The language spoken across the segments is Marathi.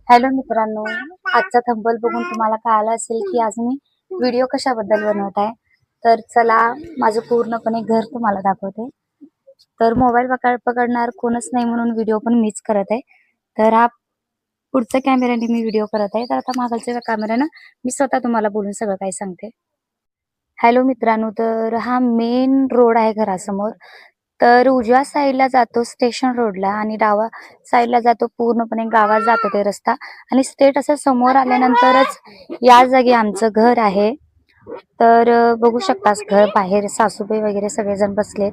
हॅलो मित्रांनो, आजचा थंबनेल बघून तुम्हाला कळालं असेल की आज मी व्हिडिओ कशाबद्दल बनवत आहे. तर चला माझं पूर्णपणे घर तुम्हाला दाखवते. तर मोबाईल पकडणार कोणच नाही म्हणून व्हिडिओ पण मीच करत आहे. तर हा पुढच्या कॅमेऱ्याने मी व्हिडिओ करत आहे. तर आता मागच्या कॅमेऱ्यानं मी स्वतः तुम्हाला बोलून सगळं काही सांगते. हॅलो मित्रांनो, तर हा मेन रोड आहे घरासमोर. तर उजव्या साईडला जातो स्टेशन रोडला आणि डावा साईडला जातो पूर्णपणे गावात जातो ते रस्ता आणि स्ट्रेट असं समोर आल्यानंतरच या जागी आमचं घर आहे. तर बघू शकतास घर बाहेर सासूबाई वगैरे सगळेजण बसलेत.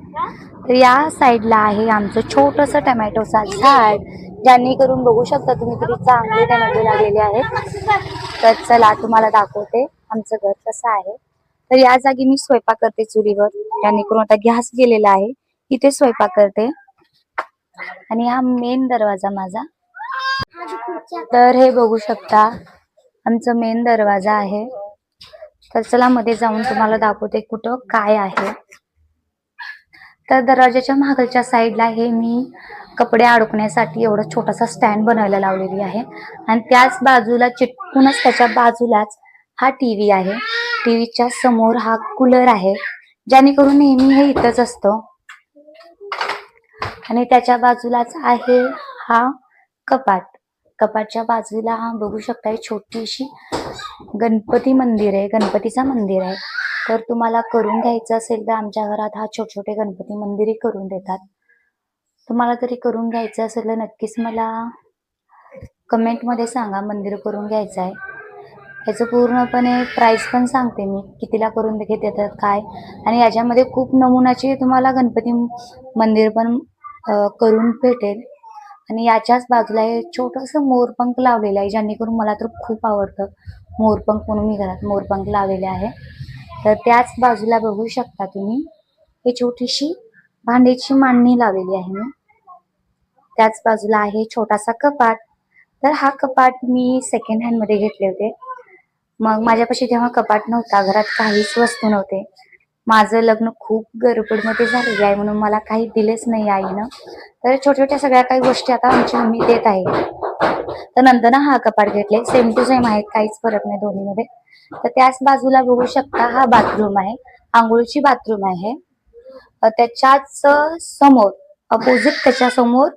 तर या साईडला आहे आमचं छोटंसं टोमॅटोचं झाड, ज्यांनी करून बघू शकता तुम्ही किती चांगले टोमॅटो लागलेले आहेत. तर चला तुम्हाला दाखवते आमचं घर कसं आहे. तर या जागी मी स्वयंपाक करते चुलीवर, ज्यांनी करून आता गॅस गेलेला आहे इथे स्वयंपाक करते. आणि हा मेन दरवाजा माझा. तर हे बघू शकता आमचं मेन दरवाजा आहे. तर चला मध्ये जाऊन तुम्हाला दाखवते कुठं काय आहे. तर दरवाजाच्या मागच्या साईडला हे मी कपडे अडकण्यासाठी एवढा छोटासा स्टँड बनवायला लावलेली आहे आणि त्याच बाजूला चिटकूनच त्याच्या बाजूलाच हा टीव्ही आहे. टीव्हीच्या समोर हा कूलर आहे, जेणेकरून नेहमी हे इथंच असतो. आणि त्याच्या बाजूलाच आहे हा कपाट. कपाटच्या बाजूला हा बघू शकता छोटीशी गणपती मंदिर आहे, गणपतीचा मंदिर आहे. तर तुम्हाला करून घ्यायचं असेल तर आमच्या घरात हा छोटे गणपती मंदिरही करून देतात. तुम्हाला तरी करून घ्यायचं असेल तर नक्कीच मला कमेंटमध्ये सांगा मंदिर करून घ्यायचं आहे. ह्याचं पूर्णपणे प्राइस पण सांगते मी कितीला करून देतात काय. आणि याच्यामध्ये खूप नमुनाचे तुम्हाला गणपती मंदिर पण करून भेटेल. आणि याच्याच बाजूला हे छोटंसं मोरपंख लावलेलं आहे, जेणेकरून मला तर खूप आवडतं मोरपंख म्हणून मी घरात मोरपंख लावलेले आहे. तर त्याच बाजूला बघू शकता तुम्ही हे छोटीशी भांड्याची मांडणी लावलेली आहे मी. त्याच बाजूला आहे छोटासा कपाट. तर हा कपाट मी सेकंड हँड मध्ये घेतले होते. मग माझ्यापाशी तेव्हा कपाट नव्हता, घरात काहीच वस्तू नव्हते. माझं लग्न खूप गडबडमध्ये झालेलं आहे म्हणून मला काही दिलेच नाही आईनं. तर छोट्या छोट्या सगळ्या काही गोष्टी आता आमची मम्मी देत आहे. तर नंतर हा कपाट घेतले, सेम टू सेम आहेत, काहीच फरक नाही दोन्हीमध्ये. तर त्याच बाजूला बघू शकता हा बाथरूम आहे, आंघोळीची बाथरूम आहे. त्याच्याच समोर अपोजिट त्याच्या समोर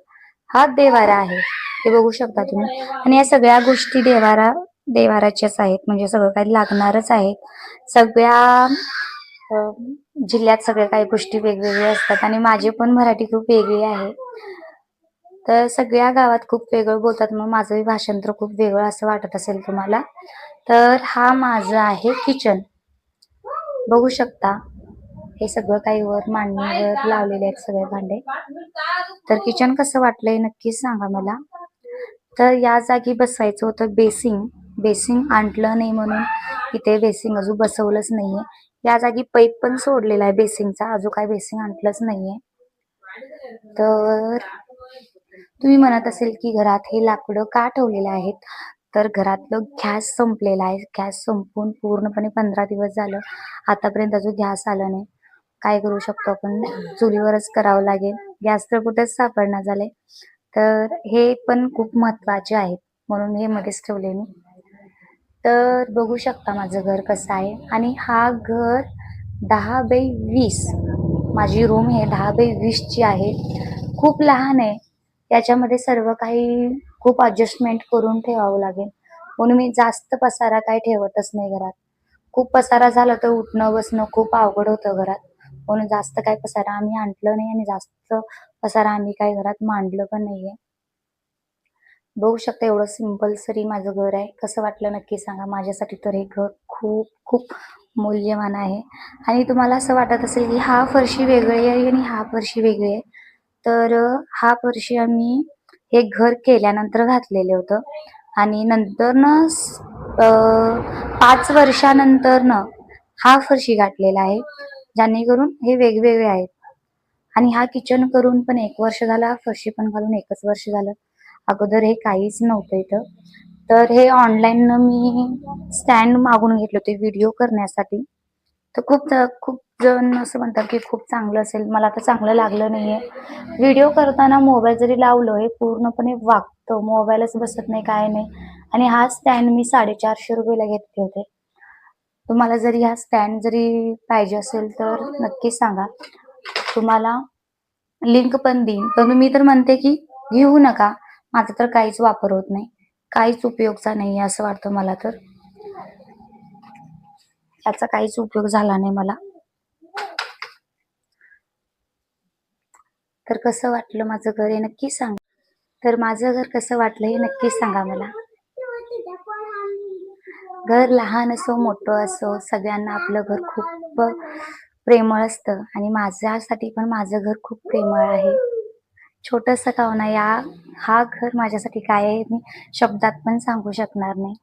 हा देवारा आहे, हे बघू शकता तुम्ही. आणि या सगळ्या गोष्टी देवाराच्याच आहेत, म्हणजे सगळं काही लागणारच आहे. सगळ्या जिल्ह्यात सगळ्या काही गोष्टी वेगवेगळ्या असतात आणि माझी पण मराठी खूप वेगळी आहे. तर सगळ्या गावात खूप वेगळं बोलतात, मग माझंही भाषांतर खूप वेगळं असं वाटत असेल तुम्हाला. तर हा माझं आहे किचन, बघू शकता. हे सगळं काही वर मांडणीवर लावलेले आहेत सगळे भांडे. तर किचन कसं वाटलंय नक्कीच सांगा मला. तर या जागी बसवायचं होतं बेसिंग. बेसिंग आणलं नाही म्हणून इथे बेसिंग अजून बसवलंच नाहीये. या जागी पाईप पण सोडलेला आहे बेसिंगचा, अजून काय बेसिंग आणलंच नाहीये. तर तुम्ही म्हणत असेल की घरात हे लाकडं का ठेवलेले आहेत. तर घरातलं गॅस संपलेला आहे. गॅस संपून पूर्णपणे 15 दिवस झालं, आतापर्यंत अजून गॅस आला नाही. काय करू शकतो आपण, चुलीवरच करावं लागेल. गॅस तर कुठेच सापडणार झाले. तर हे पण खूप महत्वाचे आहेत म्हणून हे मध्येच ठेवले मी. तर बघू शकता माझं घर कसं आहे. आणि हा घर 10x20, माझी रूम हे 10x20 ची आहे. खूप लहान आहे, त्याच्यामध्ये सर्व काही खूप ॲडजस्टमेंट करून ठेवावं लागेल म्हणून मी जास्त पसारा काही ठेवतच नाही घरात. खूप पसारा झाला तर उठणं बसणं खूप अवघड होतं घरात, म्हणून जास्त काही पसारा आम्ही आणलं नाही आणि जास्त पसारा आम्ही काही घरात मांडलं पण नाहीये. बघू शकता एवढं सिंपल सरी माझं घर आहे. कसं वाटलं नक्की सांगा. माझ्यासाठी तर हे घर खूप खूप मौल्यवान आहे. आणि तुम्हाला असं वाटत असेल की हा फरशी वेगळी आहे आणि हा फरशी वेगळी आहे. तर हा फरशी आम्ही हे घर केल्यानंतर घातलेलं होतं आणि नंतरनं 5 वर्षानंतरनं हा फरशी घातलेला आहे, जेणेकरून हे वेगवेगळे आहेत. आणि हा किचन करून पण 1 वर्ष झाला, फरशी पण घालून 1च वर्ष झालं. अगोदर हे काहीच नव्हतं इथं. तर हे ऑनलाईन मी स्टँड मागून घेतले होते व्हिडिओ करण्यासाठी. तर खूप जण असं म्हणतात की खूप चांगलं असेल. मला तर चांगलं लागलं नाहीये. व्हिडिओ करताना मोबाईल जरी लावलं, हे पूर्णपणे वागतं. मोबाईलच बसत नाही, काय नाही. आणि हा स्टँड मी ₹450 ला घेतले होते. तुम्हाला जरी हा स्टँड जरी पाहिजे असेल तर नक्कीच सांगा. तुम्हाला लिंक पण देईन. पण मी तर म्हणते की घेऊ नका. माझा तर काहीच वापर होत नाही. काहीच उपयोगचा नाहीये असं वाटतं मला तर. याचा काहीच उपयोग झाला नाही मला. तर कसं वाटलं माझं घर हे नक्कीच सांगा. तर माझं घर कसं वाटलं हे नक्कीच सांगा मला. घर लहान असो, मोठं असो, सगळ्यांना आपलं घर खूप प्रेमळ असतं आणि माझ्यासाठी पण माझं घर खूप प्रेमळ आहे. छोटंसं का होईना हा घर माझ्यासाठी काय आहे मी शब्दात पण सांगू शकणार नाही.